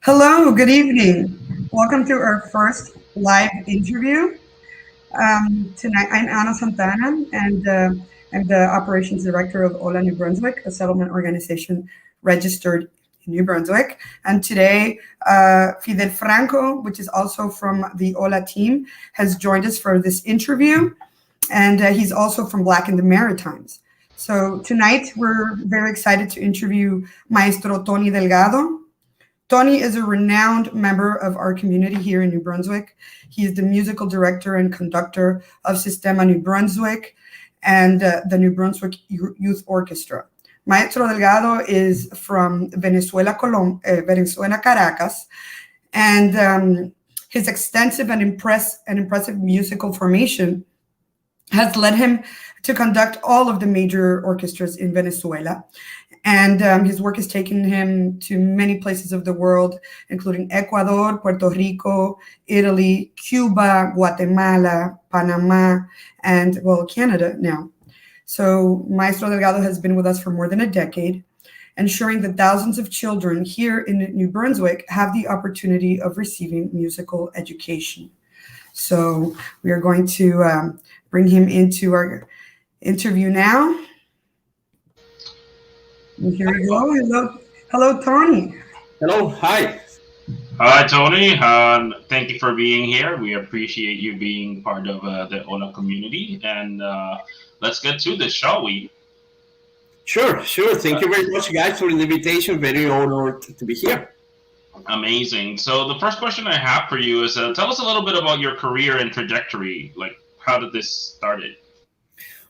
Hello, good evening. Welcome to our first live interview. Tonight, I'm Ana Santana, and I'm the operations director of Hola, New Brunswick, a settlement organization registered in New Brunswick. And today, Fidel Franco, which is also from the Hola team, has joined us for this interview, and he's also from Black in the Maritimes. So tonight, we're very excited to interview Maestro Tony Delgado. Tony is a renowned member of our community here in New Brunswick. He is the musical director and conductor of Systema New Brunswick and the New Brunswick Youth Orchestra. Maestro Delgado is from Venezuela, Caracas, and his extensive and impressive musical formation has led him to conduct all of the major orchestras in Venezuela. And his work has taken him to many places of the world, including Ecuador, Puerto Rico, Italy, Cuba, Guatemala, Panama, and, well, Canada now. So Maestro Delgado has been with us for more than a decade, ensuring that thousands of children here in New Brunswick have the opportunity of receiving musical education. So we are going to bring him into our interview now. And here we go. Hello, Tony. Hello, hi. Hi, Tony. Thank you for being here. We appreciate you being part of the Ona community. And let's get to this, shall we? Sure. Thank you very much, guys, for the invitation. Very honored to be here. Amazing. So the first question I have for you is tell us a little bit about your career and trajectory. Like, how did this started?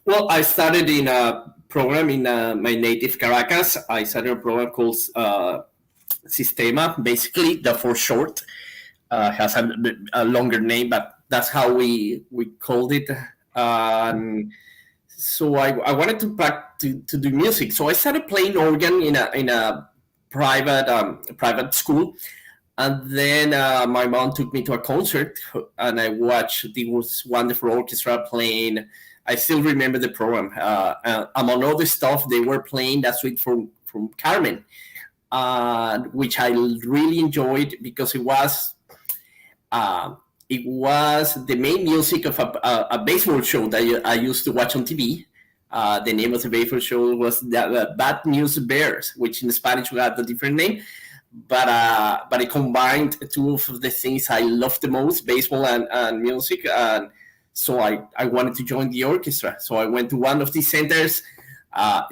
Well, I started in a program in my native Caracas. I started a program called Systema, basically, the for short. Has a longer name, but that's how we called it. So I wanted to to do music. So I started playing organ in a private school, and then my mom took me to a concert, and I watched this wonderful orchestra playing. I still remember the program. Among other stuff, they were playing that suite from Carmen, which I really enjoyed because it was the main music of a baseball show that I used to watch on TV. The name of the baseball show was the Bad News Bears, which in Spanish had a different name. But it combined two of the things I love the most, baseball and music. And so I wanted to join the orchestra. So I went to one of these centers,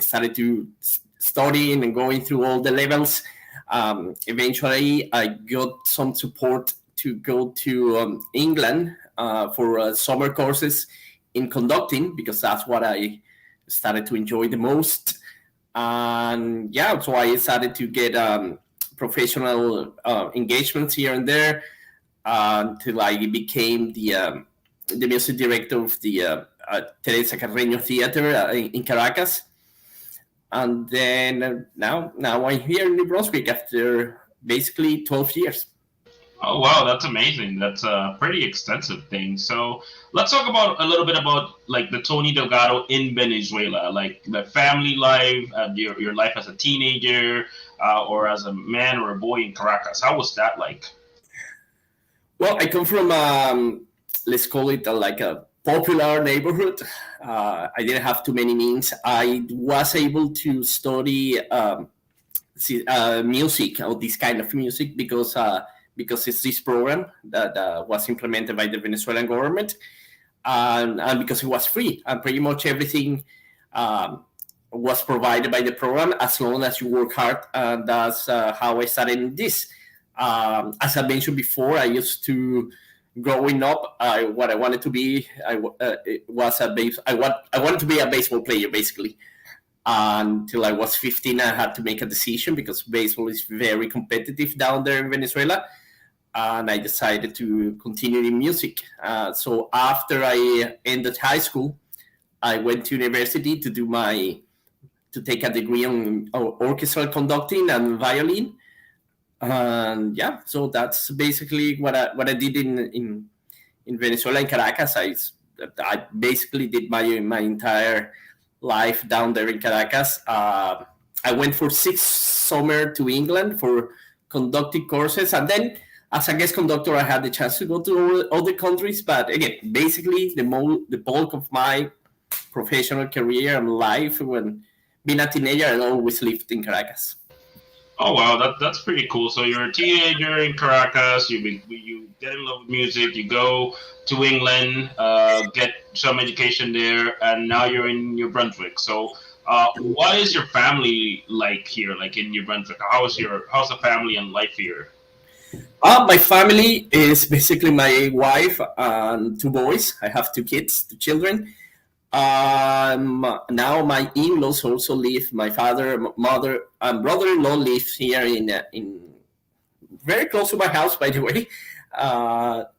started to studying and going through all the levels. Eventually, I got some support to go to England for summer courses in conducting, because that's what I started to enjoy the most. And yeah, so I started to get professional engagements here and there until I became the music director of the Teresa Carreño Theater in Caracas. And then now I'm here in New Brunswick after basically 12 years. Oh, wow, that's amazing. That's a pretty extensive thing. So let's talk about a little bit about like the Tony Delgado in Venezuela, like the family life, your life as a teenager, or as a man or a boy in Caracas. How was that like? Well, I come from let's call it like a popular neighborhood. I didn't have too many means. I was able to study music, or this kind of music, because it's this program that was implemented by the Venezuelan government, and because it was free, and pretty much everything was provided by the program as long as you work hard. And that's how I started in this. As I mentioned before, I used to, growing up, what I wanted to be, I wanted to be a baseball player, basically. Until I was 15, I had to make a decision because baseball is very competitive down there in Venezuela, and I decided to continue in music. So after I ended high school, I went to university to take a degree on orchestral conducting and violin. And yeah, so that's basically what I did in Venezuela, in Caracas. I basically did my entire life down there in Caracas. I went for 6 summer to England for conducting courses, and then as a guest conductor, I had the chance to go to other countries. But again, basically, the bulk of my professional career and life, when being a teenager, I always lived in Caracas. Oh wow, that's pretty cool. So you're a teenager in Caracas. You get in love with music. You go to England, get some education there, and now you're in New Brunswick. So, what is your family like here? Like in New Brunswick, how's the family and life here? My family is basically my wife and two boys. I have two kids, two children. Now my in-laws also live. My father, mother, and brother-in-law live here in very close to my house, by the way. But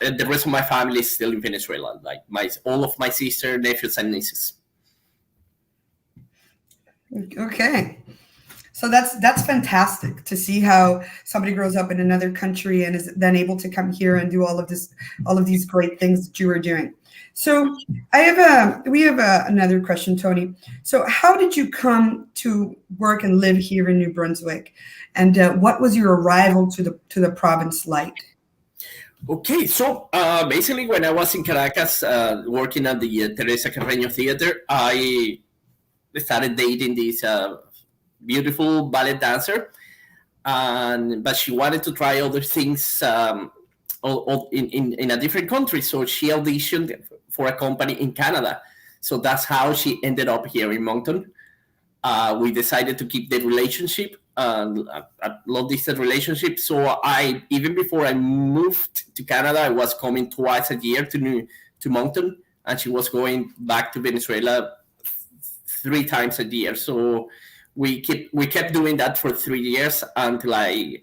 the rest of my family is still in Venezuela. Like all of my sister, nephews, and nieces. Okay. So that's fantastic to see how somebody grows up in another country and is then able to come here and do all of these great things that you are doing. So we have another question, Tony. So how did you come to work and live here in New Brunswick, and what was your arrival to the province like? Okay, so basically, when I was in Caracas working at the Teresa Carreño Theater, I started dating this beautiful ballet dancer, but she wanted to try other things in a different country. So she auditioned for a company in Canada. So that's how she ended up here in Moncton. We decided to keep the relationship, a long-distance relationship. So even before I moved to Canada, I was coming twice a year to Moncton, and she was going back to Venezuela 3 times a year. So we kept doing that for 3 years until I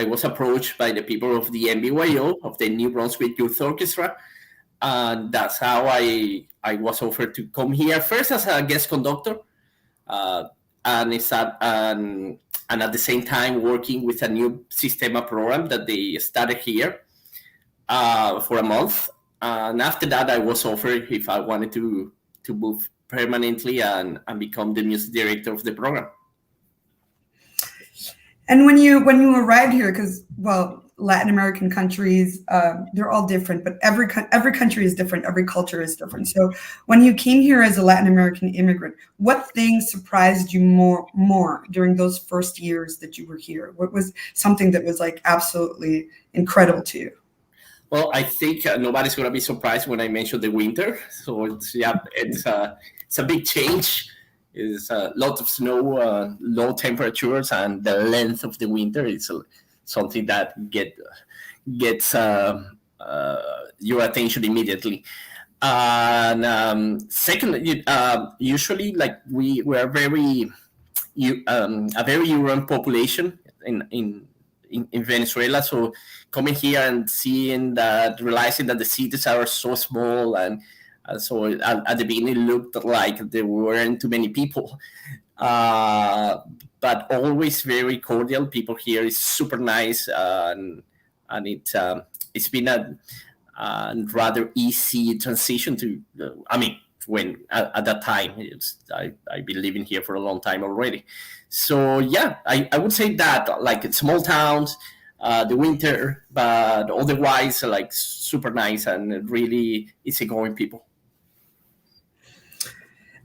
was approached by the people of the NBYO, of the New Brunswick Youth Orchestra, and that's how I was offered to come here first as a guest conductor, and at the same time working with a new Systema program that they started here for a month. And after that, I was offered if I wanted to move permanently and become the music director of the program. And when you arrived here, because Latin American countries, they're all different, but every country is different, every culture is different. So when you came here as a Latin American immigrant, what things surprised you more during those first years that you were here? What was something that was like absolutely incredible to you? Well, I think nobody's going to be surprised when I mention the winter. So it's a big change. It's a lot of snow, low temperatures, and the length of the winter is something that gets your attention immediately. And second, usually, like we are a very urban population in Venezuela. So coming here and realizing that the cities are so small, and so at the beginning it looked like there weren't too many people, but always very cordial. People here is super nice, and it's been a rather easy transition to. When at that time, I've been living here for a long time already. So yeah, I would say that like small towns, the winter, but otherwise like super nice and really easygoing people.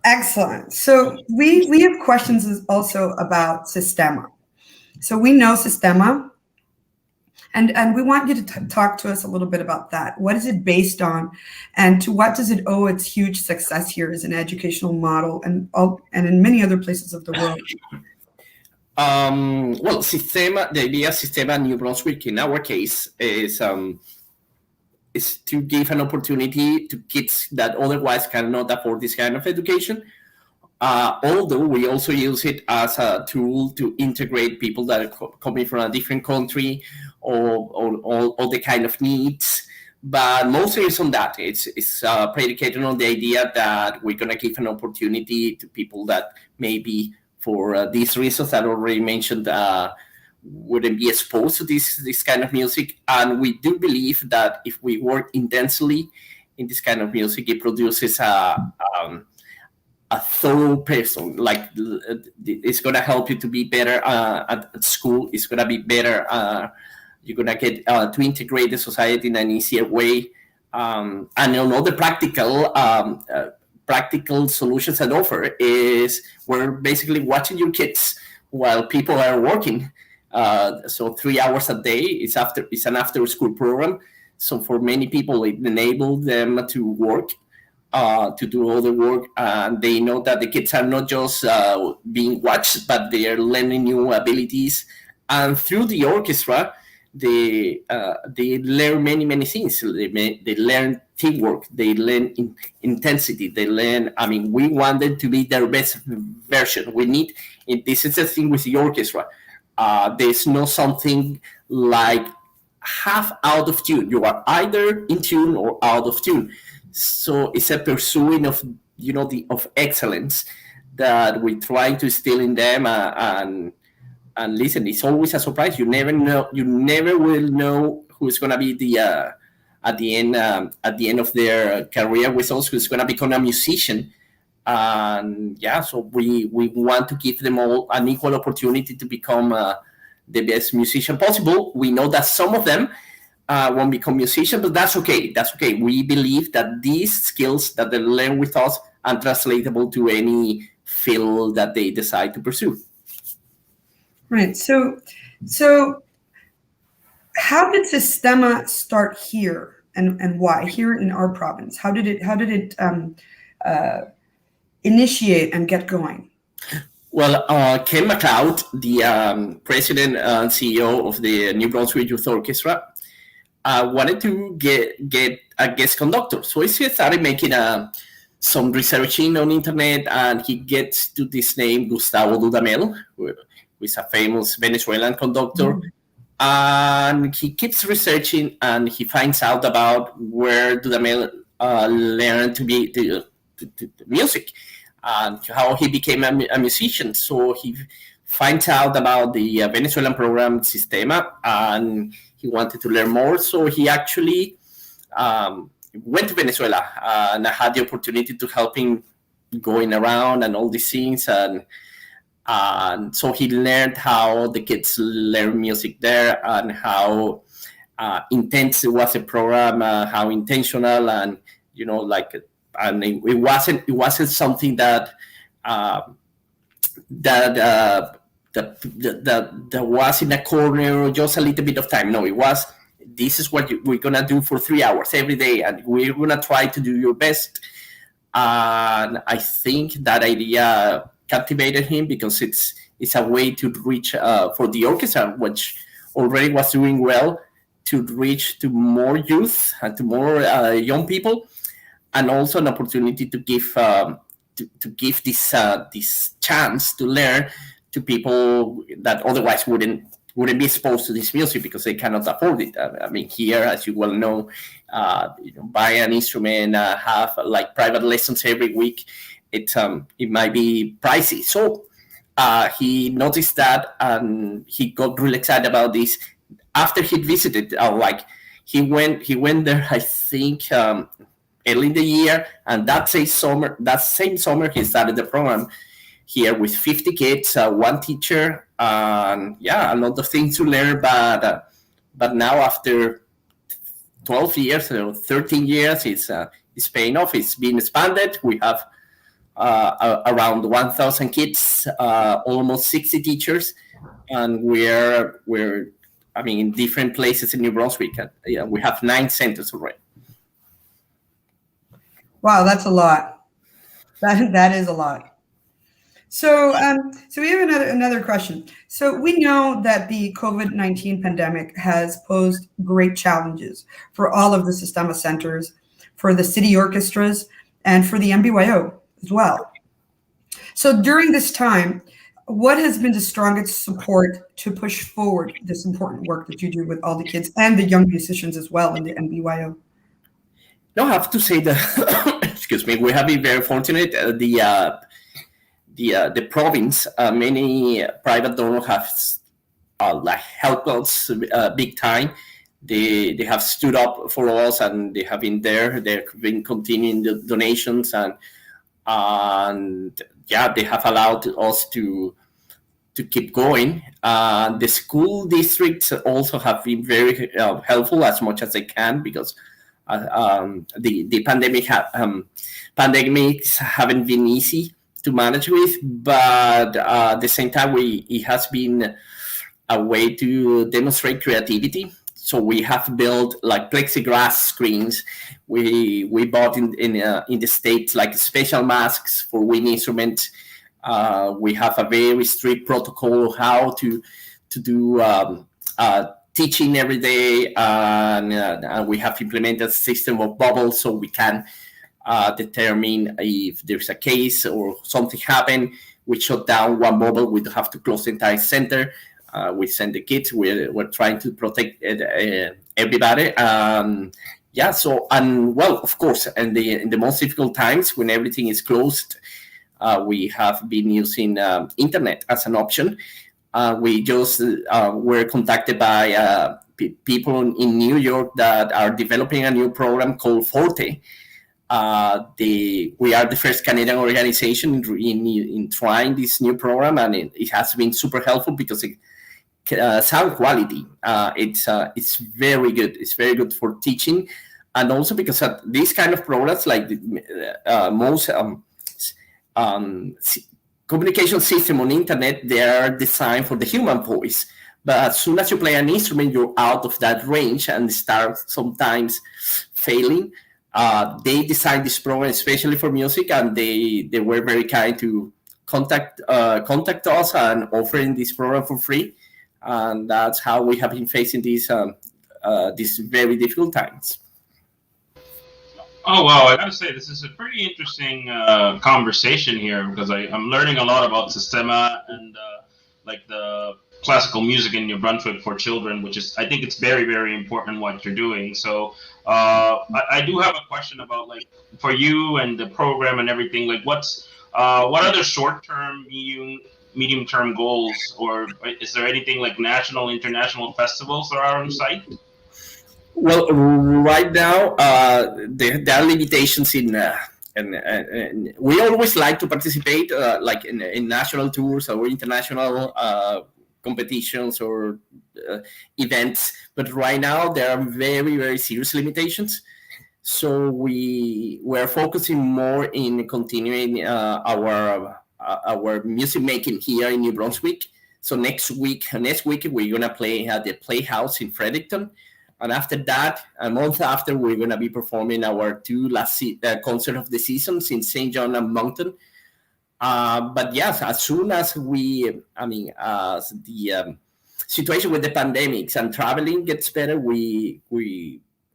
Excellent. So we have questions also about Systema. So we know Systema, and we want you to talk to us a little bit about that. What is it based on, and to what does it owe its huge success here as an educational model, and in many other places of the world? Well, Systema, the idea of Systema New Brunswick in our case is to give an opportunity to kids that otherwise cannot afford this kind of education. Although we also use it as a tool to integrate people that are coming from a different country or all the kind of needs. But mostly it's on that. It's predicated on the idea that we're going to give an opportunity to people that maybe for these reasons that I already mentioned wouldn't be exposed to this kind of music. And we do believe that if we work intensely in this kind of music, it produces a thorough person. Like it's gonna help you to be better at school. It's gonna be better. You're gonna get to integrate the society in an easier way. And the practical solutions and offer is we're basically watching your kids while people are working. So 3 hours a day. It's an after school program. So for many people, it enables them to work, to do all the work, and they know that the kids are not just being watched, but they are learning new abilities. And through the orchestra, they learn many things. They learn teamwork. They learn intensity. They learn. I mean, we want them to be their best version. We need. This is the thing with the orchestra. There's no something like half out of tune. You are either in tune or out of tune. So it's a pursuing of of excellence that we try to instill in them. And listen, it's always a surprise. You never know. You never will know who's going to be the at the end of their career with us, who's going to become a musician. And so we want to give them all an equal opportunity to become the best musician possible. We know that some of them won't become musicians, but that's okay. That's okay. We believe that these skills that they learn with us are translatable to any field that they decide to pursue. Right. So how did Systema start here, and why here in our province? How did it initiate and get going? Well, Ken MacLeod, the president and CEO of the New Brunswick Youth Orchestra, wanted to get a guest conductor. So he started making some researching on internet, and he gets to this name, Gustavo Dudamel, who is a famous Venezuelan conductor. Mm-hmm. And he keeps researching, and he finds out about where Dudamel learned to be the music, and how he became a musician. So he finds out about the Venezuelan program Systema, and he wanted to learn more. So he actually went to Venezuela, and I had the opportunity to help him going around and all these things. And so he learned how the kids learn music there, and how intense it was a program, how intentional, and and it wasn't something that was in a corner just a little bit of time. No, it was, this is what we're gonna do for 3 hours every day, and we're gonna try to do your best. And I think that idea captivated him, because it's a way to reach for the orchestra, which already was doing well, to reach to more youth and to more young people, and also an opportunity to give this chance to learn to people that otherwise wouldn't be exposed to this music because they cannot afford it. I mean, here, as you well know, buy an instrument, have like private lessons every week. It might be pricey. So he noticed that, and he got really excited about this. After he visited, he went there, I think, early in the year, and that same summer, he started the program here with 50 kids, one teacher, and a lot of things to learn. But now, after 12 years or 13 years, it's paying off. It's been expanded. We have around 1,000 kids, almost 60 teachers, and we're in different places in New Brunswick. We have 9 centers already. Wow, that's a lot. That is a lot. So we have another question. So we know that the COVID-19 pandemic has posed great challenges for all of the Systema centers, for the city orchestras, and for the MBYO as well. So during this time, what has been the strongest support to push forward this important work that you do with all the kids and the young musicians as well in the MBYO? No, I have to say that, excuse me, we have been very fortunate. The province, many private donors have helped us big time. They have stood up for us, and they have been there. They've been continuing the donations, and and yeah, they have allowed us to keep going. The school districts also have been very helpful as much as they can, because the pandemics haven't been easy to manage with, but at the same time, it has been a way to demonstrate creativity. So we have built like plexiglass screens. We bought in the States like special masks for wind instruments. We have a very strict protocol how to do teaching every day, and we have implemented a system of bubbles so we can determine if there's a case or something happened. We shut down one bubble. We don't have to close the entire center. We send the kids. We're trying to protect everybody. Yeah. So, and well, of course, in the most difficult times when everything is closed, we have been using internet as an option. We just were contacted by people in New York that are developing a new program called Forte. We are the first Canadian organization in trying this new program, and it has been super helpful because sound quality, it's very good. It's very good for teaching, and also because these kind of programs, like most communication system on the internet, they are designed for the human voice. But as soon as you play an instrument, you're out of that range and start sometimes failing. They designed this program especially for music, and they were very kind to contact us and offering this program for free. And that's how we have been facing these very difficult times. Oh wow! I gotta say, this is a pretty interesting conversation here, because I'm learning a lot about Systema and like the classical music in New Brunswick for children, which is, I think it's very, very important what you're doing. So I do have a question about, like, for you and the program and everything. Like, what other short-term, medium-term goals, or is there anything like national, international festivals that are on site? Well, right now, there are limitations and we always like to participate like in national tours or international competitions or events, but right now there are very, very serious limitations. So we're focusing more in continuing our music making here in New Brunswick. So next week we're gonna play at the Playhouse in Fredericton. And after that, a month after, we're going to be performing our two last concert of the seasons in St. John and Moncton. But yes, as soon as as the situation with the pandemics and traveling gets better, we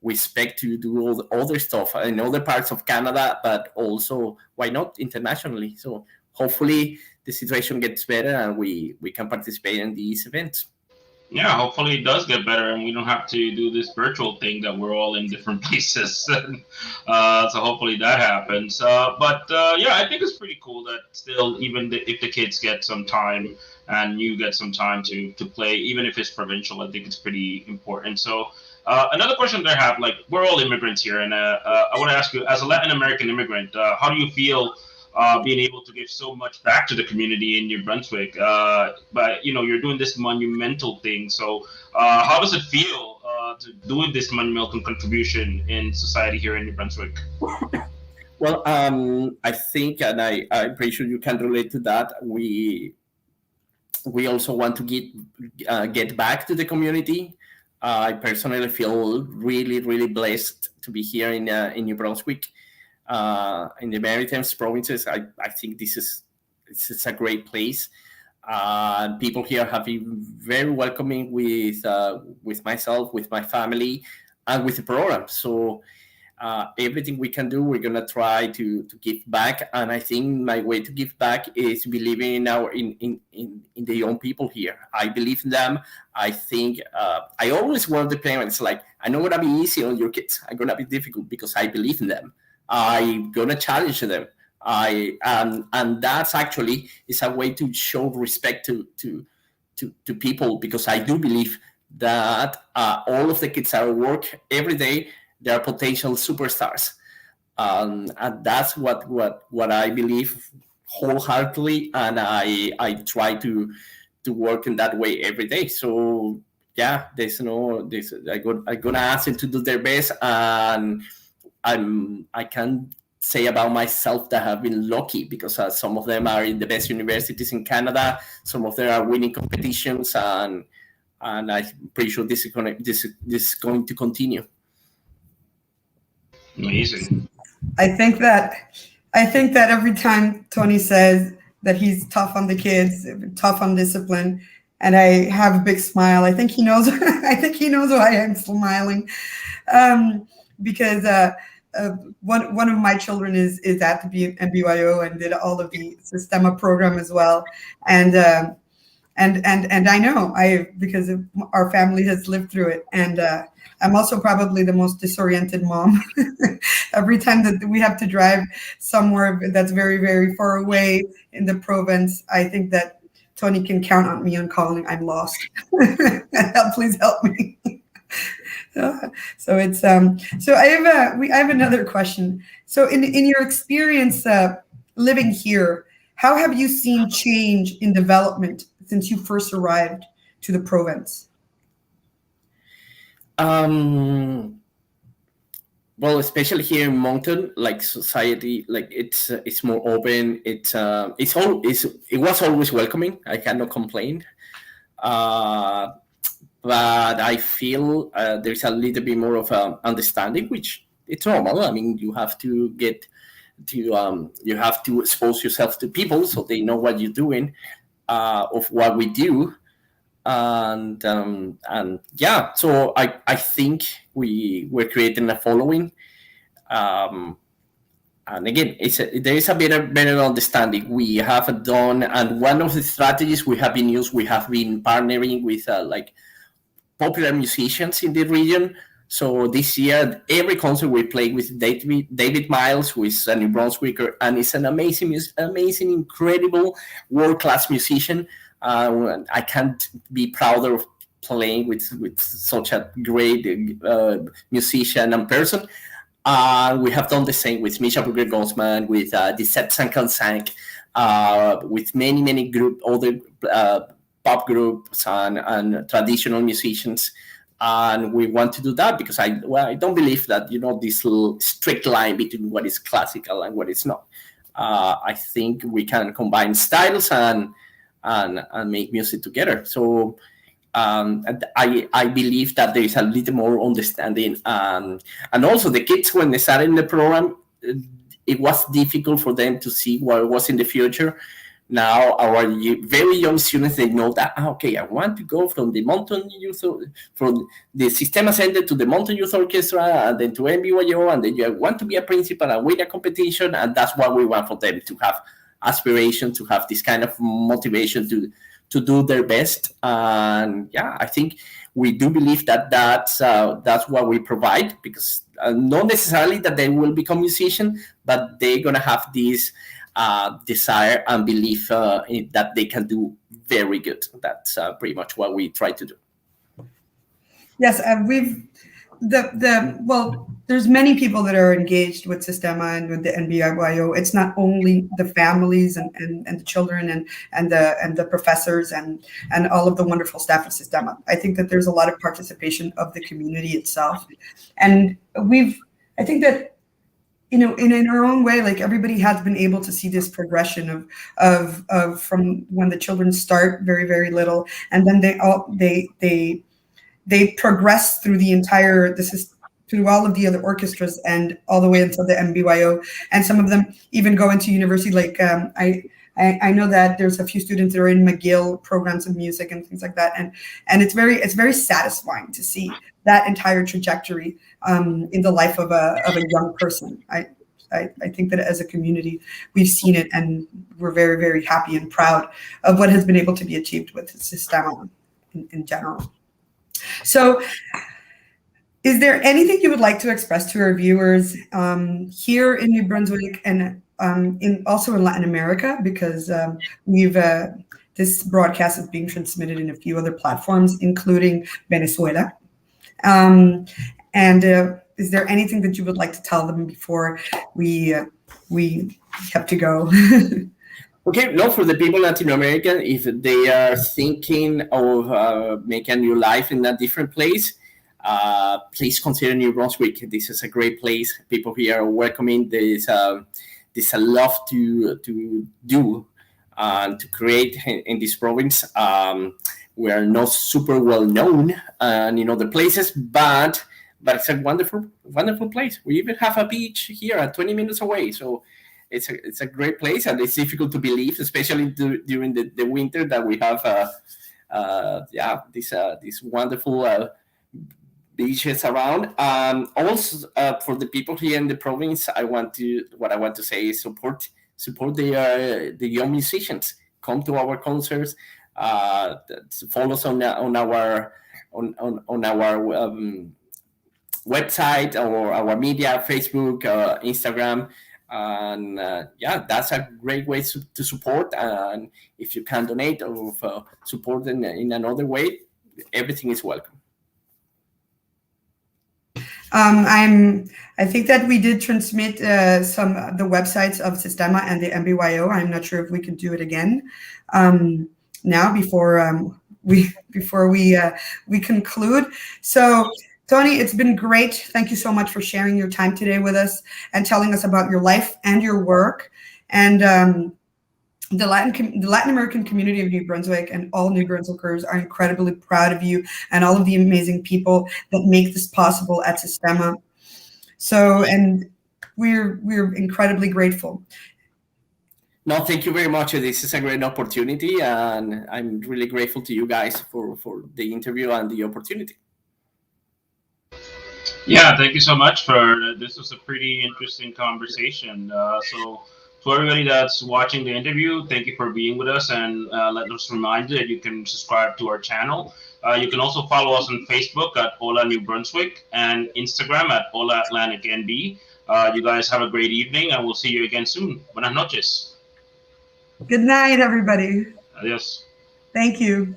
expect to do all the other stuff in other parts of Canada, but also, why not, internationally. So hopefully the situation gets better and we can participate in these events. Yeah, hopefully it does get better and we don't have to do this virtual thing that we're all in different places. So hopefully that happens. But yeah, I think it's pretty cool that still, even if the kids get some time and you get some time to play, even if it's provincial, I think it's pretty important. So another question that I have, like, we're all immigrants here, and I want to ask you, as a Latin American immigrant, how do you feel being able to give so much back to the community in New Brunswick? But you're doing this monumental thing. So how does it feel to doing this monumental contribution in society here in New Brunswick? Well, I think, and I'm pretty sure you can relate to that. We also want to get back to the community. I personally feel really, really blessed to be here in New Brunswick. In the Maritime provinces, I think this is a great place. People here have been very welcoming with myself, with my family, and with the program. So everything we can do, we're gonna try to give back. And I think my way to give back is believing in the young people here. I believe in them. I think I always warn the parents, like, I'm not gonna be easy on your kids. I'm gonna be difficult because I believe in them. I'm gonna challenge them. And that's actually is a way to show respect to people, because I do believe that all of the kids that work every day, they are potential superstars. And that's what I believe wholeheartedly, and I try to work in that way every day. So yeah, there's I gonna ask them to do their best, and I can say about myself that I've been lucky because some of them are in the best universities in Canada, some of them are winning competitions, and I'm pretty sure this is going to continue. Amazing. I think that every time Tony says that he's tough on the kids, tough on discipline, and I have a big smile, I think he knows. I think he knows why I'm smiling, because one of my children is at the MBYO and did all of the Systema program as well, and I know because our family has lived through it, and I'm also probably the most disoriented mom. Every time that we have to drive somewhere that's very, very far away in the province, I think that Tony can count on me on calling. I'm lost. Please help me. So it's so I have another question. So in your experience living here, how have you seen change in development since you first arrived to the province? Well, especially here in Moncton, like society, like it's more open. It was always welcoming. I cannot complain. But I feel there's a little bit more of understanding, which it's normal. I mean, you have to get to you have to expose yourself to people so they know what you're doing, of what we do, and yeah. So I think we're creating a following, and again, there is a better understanding. We have done, and one of the strategies we have been partnering with like popular musicians in the region. So this year, every concert we play with David Miles, who is a New Brunswicker, and is an amazing, incredible, world-class musician. I can't be prouder of playing with such a great musician and person. We have done the same with Misha Burger-Gosman, with the Set Sankan Sank, with many other pop groups and traditional musicians. And we want to do that because I don't believe that, this little strict line between what is classical and what is not. I think we can combine styles and make music together. So I believe that there is a little more understanding, and also the kids, when they started in the program, it was difficult for them to see what was in the future. Now our very young students, they know that okay, I want to go from the Mountain Youth, from the Systema Center to the Mountain Youth Orchestra, and then to MBYO, and then you want to be a principal and win a competition, and that's what we want for them, to have aspiration, to have this kind of motivation to do their best. And yeah, I think we do believe that that's what we provide, because not necessarily that they will become musicians, but they're gonna have this desire and belief that they can do very good. That's pretty much what we try to do. Yes, there's many people that are engaged with Systema and with the NBYO. It's not only the families and the children and the professors and all of the wonderful staff of Systema. I think that there's a lot of participation of the community itself, and I think that, in our own way, like, everybody has been able to see this progression of from when the children start very, very little, and then they progress through through all of the other orchestras and all the way until the MBYO, and some of them even go into university. Like I know that there's a few students that are in McGill programs of music and things like that, and it's very satisfying to see that entire trajectory in the life of a young person. I think that as a community, we've seen it, and we're very, very happy and proud of what has been able to be achieved with Systema in general. So, is there anything you would like to express to our viewers here in New Brunswick and also in Latin America? Because this broadcast is being transmitted in a few other platforms, including Venezuela. And is there anything that you would like to tell them before we have to go? Okay, no, for the people in Latin America, if they are thinking of making a new life in a different place, please consider New Brunswick. This is a great place. People here are welcoming. There's a lot to do and to create in this province. We are not super well known in other places, but it's a wonderful place. We even have a beach here 20 minutes away. So it's a great place, and it's difficult to believe, especially during the winter, that we have these wonderful beaches around. Also, for the people here in the province, what I want to say is support the young musicians. Come to our concerts. Follow us on our website or our media, Facebook, Instagram. And that's a great way to support. And if you can donate or support in another way, everything is welcome. I think that we did transmit the websites of Systema and the MBYO. I'm not sure if we can do it again now before we conclude. So, Tony, it's been great. Thank you so much for sharing your time today with us and telling us about your life and your work. And the Latin American community of New Brunswick and all New Brunswickers are incredibly proud of you and all of the amazing people that make this possible at Systema. So, and we're incredibly grateful. No, thank you very much. This is a great opportunity, and I'm really grateful to you guys for the interview and the opportunity. Yeah, thank you so much for this. Was a pretty interesting conversation. So for everybody that's watching the interview, thank you for being with us, and let us remind you that you can subscribe to our channel. You can also follow us on Facebook at Hola New Brunswick and Instagram at Hola Atlantic NB. You guys have a great evening, and we'll see you again soon. Buenas noches. Good night, everybody. Adios. Thank you.